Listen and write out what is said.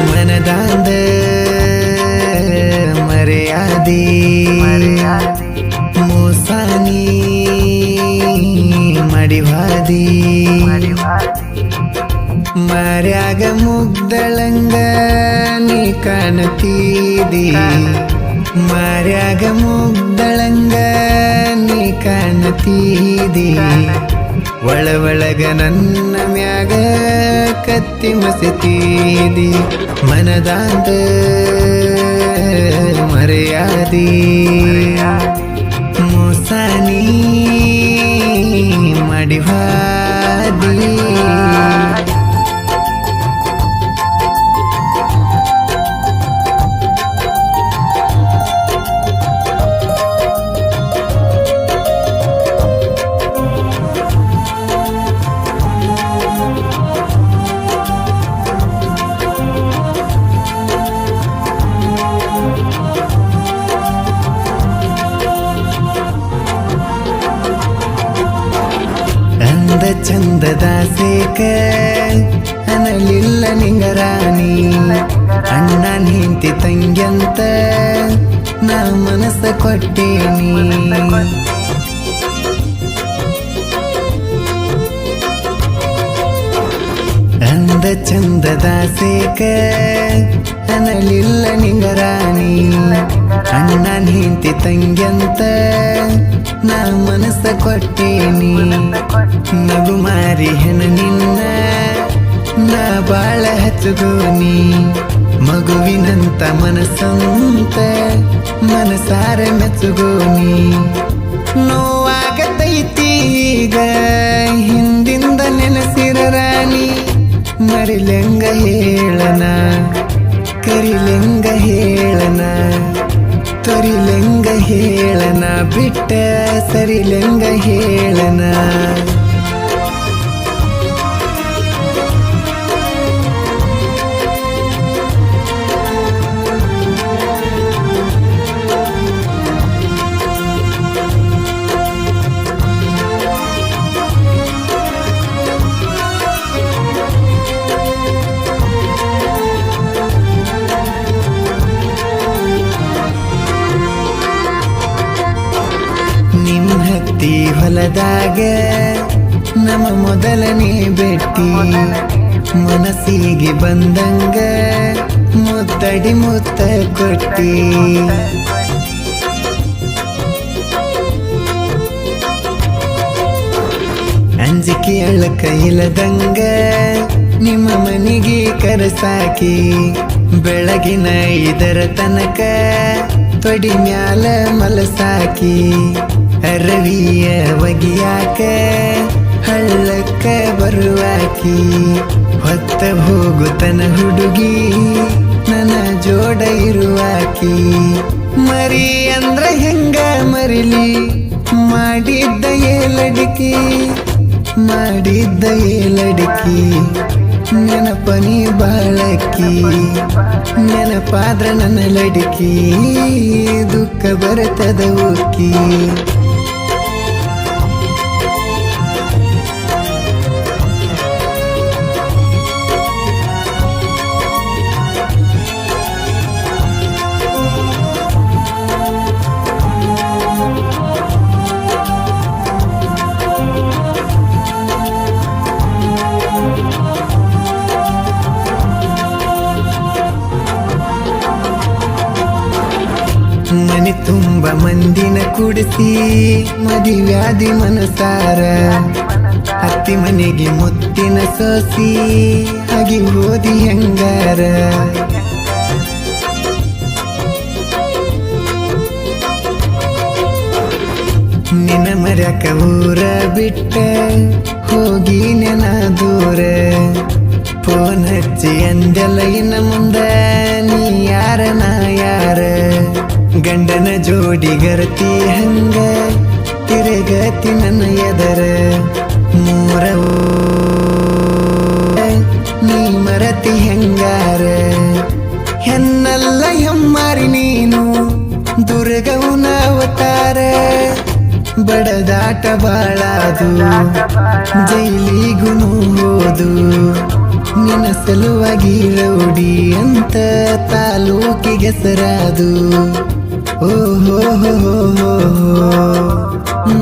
ಮನದಾಂದ ಮರೆಯಾದಿ ಮೋಸಾನಿ ಮಡಿವಾದಿ ಮರ್ಯಾಗ ಮುಗ್ದಳಂಗ ನೀ ಕಾಣತೀದಿ ಮರ್ಯಾಗ ಮುಗ್ದಳಂಗ ನೀ ಕಾಣತೀದಿ ಒಳಗ ನನ್ನ ಮ್ಯಾಗ ಕತ್ತಿ ಮಸತೀದಿ ಮನದಾಂದ ಮರೆಯಾದಿ ಮೋಸಾನಿ ಮಡಿವಾದಿ ಚಂದದ ಸೇಕ ಅನಲಿಲ್ಲ ನಿಂಗರಾಣಿ ಅಣ್ಣ ನಿಂತಿ ತಂಗ್ಯಂತ ನಾ ಮನಸ್ಸ ಕೊಟ್ಟೇನಿ ಅಂದ ಚಂದದ ಸೇಕ ಅನಲಿಲ್ಲ ನಿಂಗರಾಣಿ ಅಣ್ಣ ನಿಂತಿ ತಂಗ್ಯಂತ ನಾ ಮನಸ್ಸ ಕೊಟ್ಟೇನಿ ನಗು ಮಾರಿ ಹೆಣ ನಿನ್ನ ನಾ ಬಾಳ ಹಚ್ಚಗೋನಿ ಮಗುವಿನಂತ ಮನಸ್ಸಂತ ಮನಸಾರ ಮೆಚ್ಚುಗೋನಿ ನೋವಾಗತೈತಿ ಈಗ ಹಿಂದಿಂದ ನೆನಸಿರ ರಾಣಿ ಮರಿಲೆಂಗ ಹೇಳನ ಕರಿಲೆಂಗ ಹೇಳನ ತೊರಿಲೆಂಗ ಹೇಳನ ಬಿಟ್ಟ ಸರಿಲೆಂಗ ಹೇಳನ ಹತ್ತಿ ಹೊಲದಾಗ ನಮ್ಮ ಮೊದಲನೇ ಭೇಟಿ ಮನಸ್ಸಿಗೆ ಬಂದಂಗ ಮುತ್ತಡಿ ಮುತ್ತ ಕೊಟ್ಟಿ ಅಂಜಿಕೆ ಅಳಕ ಇಲ್ಲದಂಗ ನಿಮ್ಮ ಮನೆಗೆ ಕರಸಾಕಿ ಬೆಳಗಿನ ಇದರ ತನಕ ತೊಡಿ ಮ್ಯಾಲ ಮಲಸಾಕಿ ರವಿಯ ಒಗಿಯಾಕ ಹಳ್ಳಕ್ಕ ಬರುವಾಕಿ ಹೊತ್ತ ಹೋಗುತ್ತನ ಹುಡುಗಿ ನನ್ನ ಜೋಡ ಇರುವಾಕಿ ಮರಿ ಅಂದ್ರ ಹೆಂಗ ಮರಿಲಿ ಮಾಡಿದ್ದ ಏಲಡಿಕಿ ಮಾಡಿದ್ದ ಏಲಡಿಕಿ ನೆನಪನಿ ಬಾಳಕ್ಕಿ ನೆನಪಾದ್ರ ನನ್ನ ಲಡಿಕಿ ದುಃಖ ಬರ್ತದ ಉಕ್ಕಿ ಮನೆ ತುಂಬ ಮಂದಿನ ಕುಡಿಸಿ ಮದುವ್ಯಾದಿ ಮನಸಾರ ಹತ್ತಿ ಮನೆಗೆ ಮುತ್ತಿನ ಸೋಸಿ ಹಾಗೆ ಓದಿ ಹೆಂಗಾರ ನಿನ್ನ ಮರ್ಯಾಕ ಊರ ಬಿಟ್ಟ ಹೋಗಿ ನೆನ ದೂರ ಫೋನ್ ಹಚ್ಚಿ ಅಂದೆಲ್ಲ ಇನ್ನ ಮುಂದ ನೀ ಯಾರ ನಾ ಯಾರ ಗಂಡನ ಜೋಡಿ ಗರತಿ ಹಂಗ ತಿರುಗತಿ ನನ್ನ ಎದರ ಮೂರ ನೀ ಮರತಿ ಹೆಂಗಾರ ಹೆನ್ನಲ್ಲ ಹೆಮ್ಮಾರಿ ನೀನು ದುರ್ಗೌನ ಅವತಾರ ಬಡದಾಟ ಬಾಳಾದು ಜೈಲಿಗೂ ಹೋದು ನಿನ್ನ ಸಲುವಾಗಿ ರೌಡಿ ಅಂತ ತಾಲೂಕಿಗೆ ಹೆಸರಾದು ಓ ಹೋ ಹೋ ಹೋ ಹೋ ಹೋ.